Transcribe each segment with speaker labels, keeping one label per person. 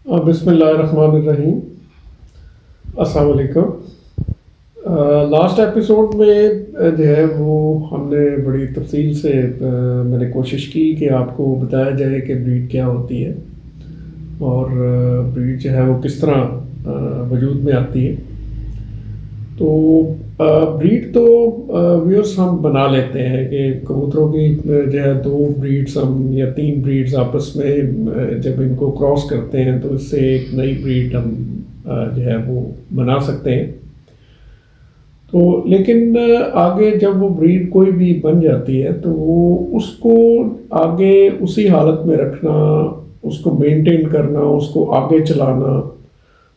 Speaker 1: بسم اللہ الرحمن الرحیم۔ السلام علیکم۔ لاسٹ ایپیسوڈ میں جو ہے وہ ہم نے بڑی تفصیل سے میں نے کوشش کی کہ آپ کو بتایا جائے کہ بریڈ کیا ہوتی ہے اور بریڈ جو ہے وہ کس طرح وجود میں آتی ہے۔ تو بریڈ تو ویورس ہم بنا لیتے ہیں کہ کبوتروں کی جو ہے 2 بریڈس ہم یا 3 بریڈس آپس میں جب ان کو کراس کرتے ہیں تو اس سے ایک نئی بریڈ ہم جو ہے وہ بنا سکتے ہیں۔ تو لیکن آگے جب وہ بریڈ کوئی بھی بن جاتی ہے تو وہ اس کو آگے اسی حالت میں رکھنا، اس کو مینٹین کرنا، اس کو آگے چلانا،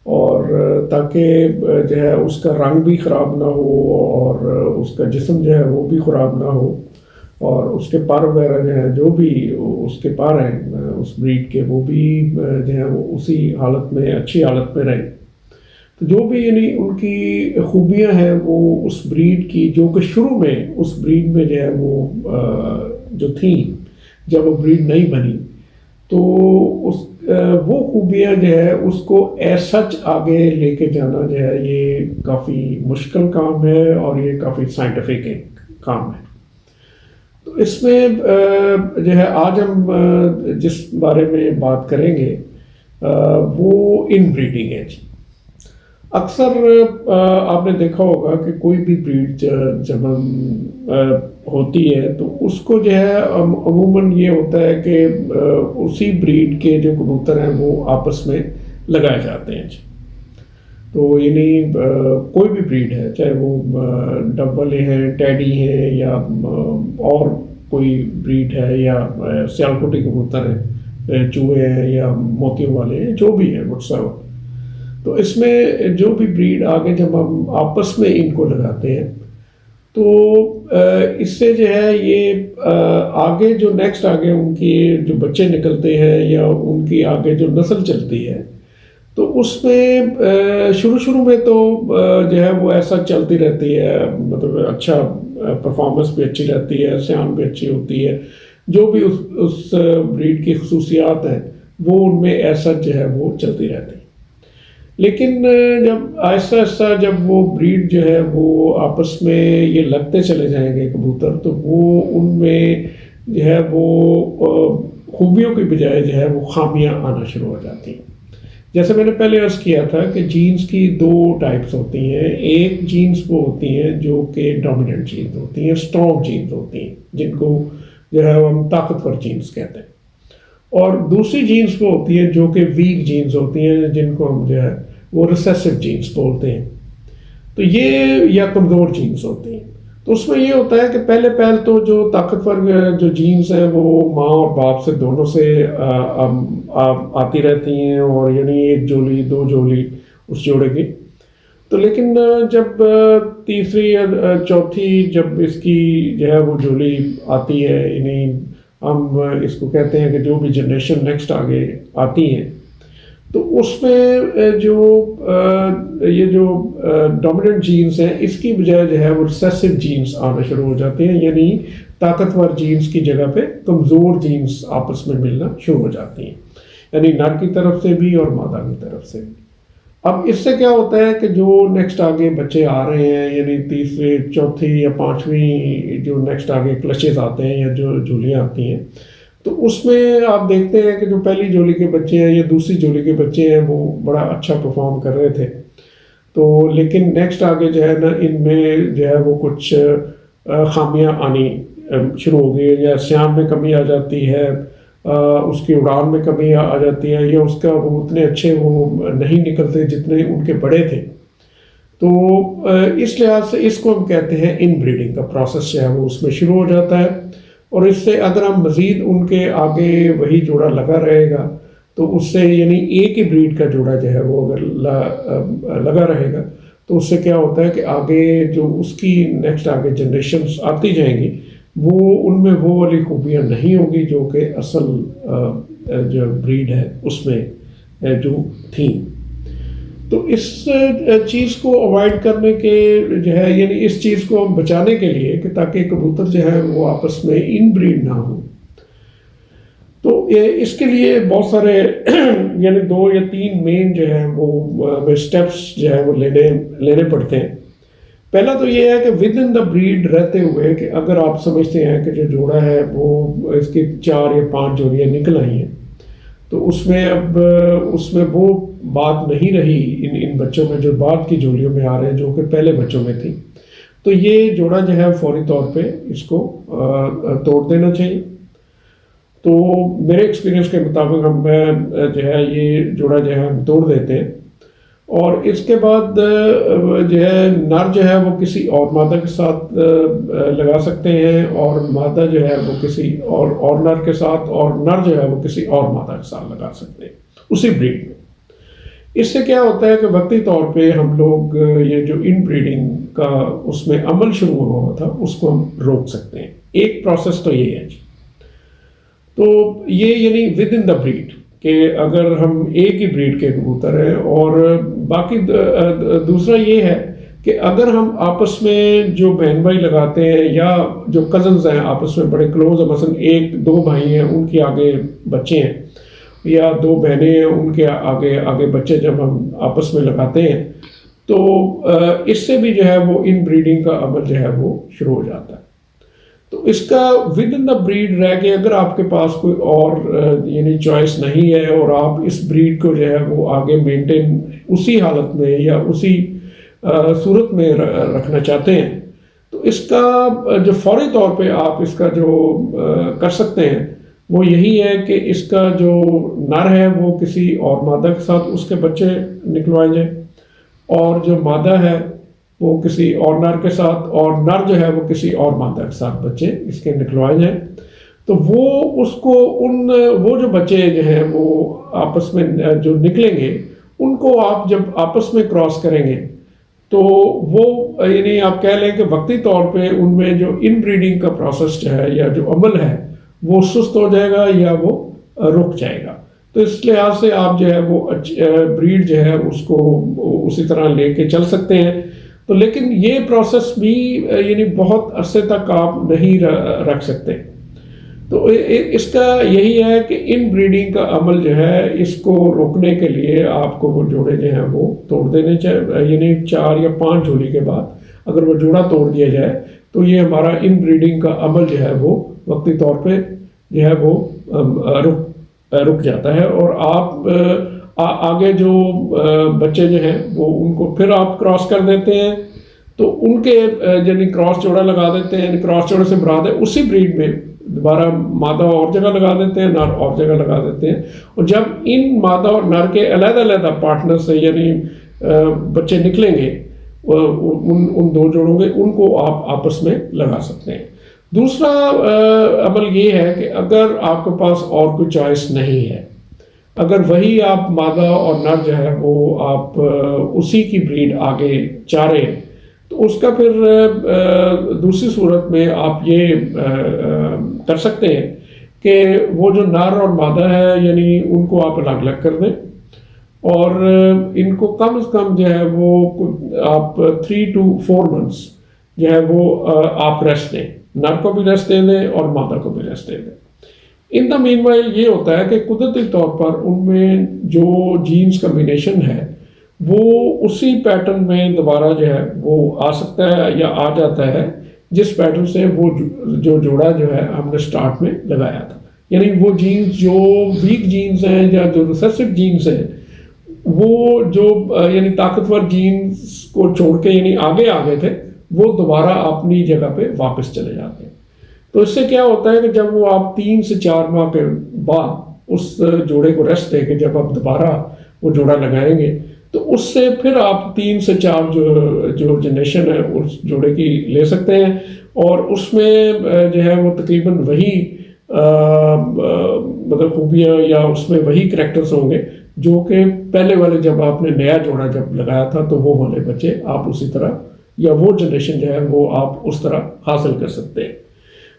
Speaker 1: اور تاکہ جو ہے اس کا رنگ بھی خراب نہ ہو اور اس کا جسم جو ہے وہ بھی خراب نہ ہو، اور اس کے پر وغیرہ جو ہے جو بھی اس کے پر ہیں اس بریڈ کے وہ بھی جو ہے وہ اسی حالت میں اچھی حالت میں رہیں۔ تو جو بھی یعنی ان کی خوبیاں ہیں وہ اس بریڈ کی جو کہ شروع میں اس بریڈ میں جو ہے وہ جو تھیں جب وہ بریڈ نہیں بنی، تو وہ خوبیاں جو ہے اس کو ایز سچ آگے لے کے جانا جو ہے یہ کافی مشکل کام ہے اور یہ کافی سائنٹیفک کام ہے۔ تو اس میں جو ہے آج ہم جس بارے میں بات کریں گے وہ ان بریڈنگ ہے جی۔ اکثر آپ نے دیکھا ہوگا کہ کوئی بھی بریڈ جب ہوتی ہے تو اس کو جو ہے عموماً یہ ہوتا ہے کہ اسی بریڈ کے جو کبوتر ہیں وہ آپس میں لگائے جاتے ہیں جی۔ تو یعنی کوئی بھی بریڈ ہے، چاہے وہ ڈبل ہیں، ٹیڈی ہیں، یا اور کوئی بریڈ ہے، یا سیالکوٹی کبوتر ہیں، چوہے ہیں یا موتیوں والے ہیں، جو بھی ہے وٹساور۔ تو اس میں جو بھی بریڈ آگے جب ہم آپس میں ان کو لگاتے ہیں تو اس سے جو ہے یہ آگے جو نیکسٹ آگے ان کی جو بچے نکلتے ہیں یا ان کی آگے جو نسل چلتی ہے تو اس میں شروع میں تو جو ہے وہ ایسا چلتی رہتی ہے، مطلب اچھا پرفارمنس بھی اچھی رہتی ہے، سیان بھی اچھی ہوتی ہے، جو بھی اس بریڈ کی خصوصیات ہیں وہ ان میں ایسا جو ہے وہ چلتی رہتی ہے۔ لیکن جب آہستہ آہستہ جب وہ بریڈ جو ہے وہ آپس میں یہ لگتے چلے جائیں گے کبوتر، تو وہ ان میں جو ہے وہ خوبیوں کی بجائے جو ہے وہ خامیاں آنا شروع ہو جاتی ہیں۔ جیسے میں نے پہلے عرض کیا تھا کہ جینز کی 2 ٹائپس ہوتی ہیں۔ ایک جینز وہ ہوتی ہیں جو کہ ڈومیننٹ جینز ہوتی ہیں، اسٹرانگ جینز ہوتی ہیں، جن کو جو ہے ہم طاقتور جینز کہتے ہیں، اور دوسری جینز وہ ہوتی ہیں جو کہ ویک جینز ہوتی ہیں، جن کو ہم جو ہے وہ ریسیسو جینز بولتے ہیں۔ تو یہ یا کمزور جینز ہوتی ہیں۔ تو اس میں یہ ہوتا ہے کہ پہلے تو جو طاقتور جو جینز ہیں وہ ماں اور باپ سے دونوں سے آتی رہتی ہیں، اور یعنی 1 جولی 2 جولی اس جوڑے کی۔ تو لیکن جب تیسری یا چوتھی جب اس کی جو ہے وہ جولی آتی ہے، یعنی ہم اس کو کہتے ہیں کہ جو بھی جنریشن نیکسٹ آگے آتی ہیں، تو اس میں جو یہ جو ڈومیننٹ جینز ہیں اس کی بجائے جو ہے وہ ریسیسو جینز آنا شروع ہو جاتے ہیں، یعنی طاقتور جینز کی جگہ پہ کمزور جینز آپس میں ملنا شروع ہو جاتی ہیں، یعنی نر کی طرف سے بھی اور مادہ کی طرف سے بھی۔ اب اس سے کیا ہوتا ہے کہ جو نیکسٹ آگے بچے آ رہے ہیں، یعنی تیسری چوتھی یا پانچویں جو نیکسٹ آگے کلچز آتے ہیں یا جو جولیاں آتی ہیں، تو اس میں آپ دیکھتے ہیں کہ جو پہلی جولی کے بچے ہیں یا دوسری جولی کے بچے ہیں وہ بڑا اچھا پرفارم کر رہے تھے، تو لیکن نیکسٹ آگے جو ہے نا ان میں جو ہے وہ کچھ خامیاں آنی شروع ہو گئی، یا سیان میں کمی آ جاتی ہے، اس کی اڑان میں کمی آ جاتی ہے، یا اس کا وہ اتنے اچھے وہ نہیں نکلتے جتنے ان کے بڑے تھے۔ تو اس لحاظ سے اس کو ہم کہتے ہیں ان بریڈنگ کا پروسیس جو ہے وہ اس میں شروع ہو جاتا ہے، اور اس سے اگر ہم مزید ان کے آگے وہی جوڑا لگا رہے گا تو اس سے یعنی ایک ہی بریڈ کا جوڑا جو ہے وہ اگر لگا رہے گا تو اس سے کیا ہوتا ہے کہ آگے جو اس کی نیکسٹ آگے جنریشنز آتی جائیں گی وہ ان میں وہ والی خوبیاں نہیں ہوگی جو کہ اصل جو بریڈ ہے اس میں جو تھیں۔ تو اس چیز کو اوائڈ کرنے کے جو ہے یعنی اس چیز کو ہم بچانے کے لیے کہ تاکہ کبوتر جو ہے وہ آپس میں ان بریڈ نہ ہوں، تو اس کے لیے بہت سارے یعنی 2 یا 3 مین جو ہے وہ اسٹیپس جو ہے وہ لینے پڑتے ہیں. پہلا تو یہ ہے کہ ود ان دا بریڈ رہتے ہوئے کہ اگر آپ سمجھتے ہیں کہ جو جوڑا ہے وہ اس کی 4 یا 5 جوڑیاں نکل آئی ہیں تو اس میں وہ بات نہیں رہی ان بچوں میں جو بعد کی جوڑیوں میں آ رہے ہیں جو کہ پہلے بچوں میں تھی، تو یہ جوڑا جو ہے فوری طور پہ اس کو توڑ دینا چاہیے. تو میرے ایکسپیرینس کے مطابق ہم جو ہے یہ جوڑا جو ہے ہم توڑ دیتے ہیں، اور اس کے بعد جو ہے نر جو ہے وہ کسی اور مادہ کے ساتھ لگا سکتے ہیں، اور مادہ جو ہے وہ کسی اور نر کے ساتھ، اور نر جو ہے وہ کسی اور مادہ کے ساتھ لگا سکتے ہیں اسی بریڈ میں. اس سے کیا ہوتا ہے کہ وقتی طور پہ ہم لوگ یہ جو ان بریڈنگ کا اس میں عمل شروع ہوا تھا اس کو ہم روک سکتے ہیں. ایک پروسیس تو یہ ہے جی. تو یہ یعنی ود ان دا بریڈ کہ اگر ہم ایک ہی بریڈ کے کبوتر ہیں، اور باقی دوسرا یہ ہے کہ اگر ہم آپس میں جو بہن بھائی لگاتے ہیں یا جو کزنز ہیں آپس میں بڑے کلوز ہیں، مثلا 1-2 بھائی ہیں ان کے آگے بچے ہیں، یا 2 بہنیں ہیں ان کے آگے بچے جب ہم آپس میں لگاتے ہیں تو اس سے بھی جو ہے وہ ان بریڈنگ کا عمل جو ہے وہ شروع ہو جاتا ہے. تو اس کا ود ان دا بریڈ رہ کے اگر آپ کے پاس کوئی اور یعنی چوائس نہیں ہے اور آپ اس بریڈ کو جو ہے وہ آگے مینٹین اسی حالت میں یا اسی صورت میں رکھنا چاہتے ہیں، تو اس کا جو فوری طور پہ آپ اس کا جو کر سکتے ہیں وہ یہی ہے کہ اس کا جو نر ہے وہ کسی اور مادہ کے ساتھ اس کے بچے نکلوائے جائیں، اور جو مادہ ہے وہ کسی اور نر کے ساتھ، اور نر جو ہے وہ کسی اور مادہ کے ساتھ بچے اس کے نکلوائے جائیں. تو وہ جو بچے جو ہیں وہ آپس میں جو نکلیں گے ان کو آپ جب آپس میں کراس کریں گے تو وہ یعنی آپ کہہ لیں کہ وقتی طور پہ ان میں جو ان بریڈنگ کا پروسیس جو ہے یا جو عمل ہے وہ سست ہو جائے گا یا وہ رک جائے گا. تو اس لحاظ سے آپ جو ہے وہ بریڈ جو ہے اس کو اسی طرح لے کے چل سکتے ہیں. تو لیکن یہ پروسیس بھی یعنی بہت عرصے تک آپ نہیں رکھ سکتے. تو اس کا یہی ہے کہ ان بریڈنگ کا عمل جو ہے اس کو روکنے کے لیے آپ کو وہ جوڑے جو ہیں وہ توڑ دینے چاہیے، یعنی 4 یا 5 جوڑی کے بعد اگر وہ جوڑا توڑ دیا جائے تو یہ ہمارا ان بریڈنگ کا عمل جو ہے وہ وقتی طور پہ جو ہے وہ رک جاتا ہے، اور آپ آگے جو بچے جو ہیں وہ ان کو پھر آپ کراس کر دیتے ہیں. تو ان کے یعنی کراس جوڑا لگا دیتے ہیں، کراس جوڑے سے مراد ہے اسی بریڈ میں دوبارہ مادہ اور جگہ لگا دیتے ہیں، نر اور جگہ لگا دیتے ہیں. اور جب ان مادہ اور نر کے علیحدہ پارٹنر سے یعنی بچے نکلیں گے ان 2 جوڑوں کے، ان کو آپ آپس میں لگا سکتے ہیں. دوسرا عمل یہ ہے کہ اگر آپ کے پاس اور کوئی چوائس نہیں ہے، اگر وہی آپ مادہ اور نر جو ہے وہ آپ اسی کی بریڈ آگے چاہ رہے ہیں تو اس کا پھر دوسری صورت میں آپ یہ کر سکتے ہیں کہ وہ جو نر اور مادہ ہے یعنی ان کو آپ الگ الگ کر دیں، اور ان کو کم از کم جو ہے وہ آپ 3 to 4 months جو ہے وہ آپ ریسٹ دیں، نر کو بھی ریسٹ دے دیں اور مادہ کو بھی ریسٹ دے دیں. ان دا مین وائل یہ ہوتا ہے کہ قدرتی طور پر ان میں جو جینز کمبینیشن ہے وہ اسی پیٹرن میں دوبارہ جو ہے وہ آ سکتا ہے یا آ جاتا ہے جس پیٹرن سے وہ جو جوڑا جو ہے ہم نے سٹارٹ میں لگایا تھا. یعنی وہ جینز جو ویک جینز ہیں یا جو ریسیسو جینز ہیں وہ جو یعنی طاقتور جینز کو چھوڑ کے یعنی آگے تھے وہ دوبارہ اپنی جگہ پہ واپس چلے جاتے ہیں. تو اس سے کیا ہوتا ہے کہ جب وہ آپ 3 سے 4 ماہ کے بعد اس جوڑے کو ریسٹ دے کے جب آپ دوبارہ وہ جوڑا لگائیں گے تو اس سے پھر آپ 3 سے 4 جو جنریشن ہے اس جوڑے کی لے سکتے ہیں، اور اس میں جو ہے وہ تقریباً وہی مطلب خوبیاں یا اس میں وہی کریکٹرز ہوں گے جو کہ پہلے والے جب آپ نے نیا جوڑا جب لگایا تھا تو وہ والے بچے آپ اسی طرح یا وہ جنریشن جو ہے وہ آپ اس طرح حاصل کر سکتے ہیں.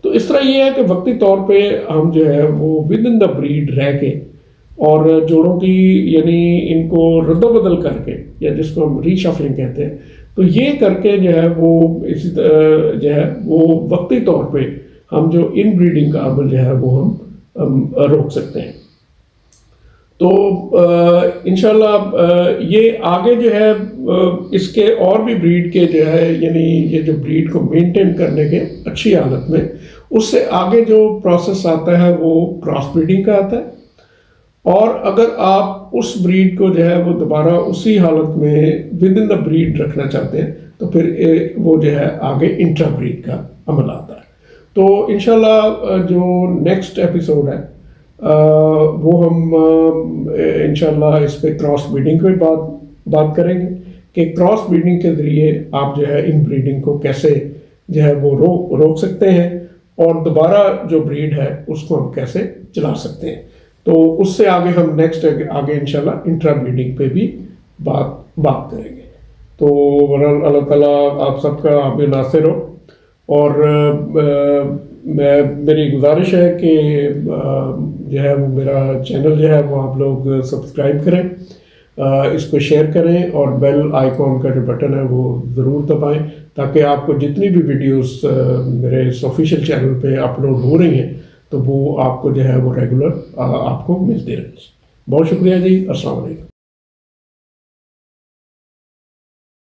Speaker 1: تو اس طرح یہ ہے کہ وقتی طور پہ ہم جو ہے وہ ود ان دا بریڈ رہ کے اور جوڑوں کی یعنی ان کو رد و بدل کر کے یا جس کو ہم ری شفلنگ کہتے ہیں تو یہ کر کے جو ہے وہ اسی جو ہے وہ وقتی طور پہ ہم جو ان بریڈنگ کا عمل جو ہے وہ ہم روک سکتے ہیں. تو انشاءاللہ یہ آگے جو ہے اس کے اور بھی بریڈ کے جو ہے یعنی یہ جو بریڈ کو مینٹین کرنے کے اچھی حالت میں اس سے آگے جو پروسیس آتا ہے وہ کراس بریڈنگ کا آتا ہے. اور اگر آپ اس بریڈ کو جو ہے وہ دوبارہ اسی حالت میں ود ان دا بریڈ رکھنا چاہتے ہیں تو پھر وہ جو ہے آگے انٹرا بریڈ کا عمل آتا ہے. تو انشاءاللہ جو نیکسٹ ایپیسوڈ ہے وہ ہم انشاءاللہ اس پہ کراس بریڈنگ پہ بات کریں گے کہ کراس بریڈنگ کے ذریعے آپ جو ہے ان بریڈنگ کو کیسے جو ہے وہ روک سکتے ہیں اور دوبارہ جو بریڈ ہے اس کو ہم کیسے چلا سکتے ہیں. تو اس سے آگے ہم نیکسٹ آگے انشاءاللہ انٹرا بریڈنگ پہ بھی بات کریں گے. تو اللہ تعالیٰ آپ سب کا حامی ناصر ہو. اور میری گزارش ہے کہ جو ہے وہ میرا چینل جو ہے وہ آپ لوگ سبسکرائب کریں, اس کو شیئر کریں اور بیل آئیکن کا جو بٹن ہے وہ ضرور دبائیں تاکہ آپ کو جتنی بھی ویڈیوز میرے اس آفیشیل چینل پہ اپلوڈ ہو رہی ہیں تو وہ آپ کو جو ہے وہ ریگولر آپ کو ملتے رہیں. بہت شکریہ جی. السلام علیکم.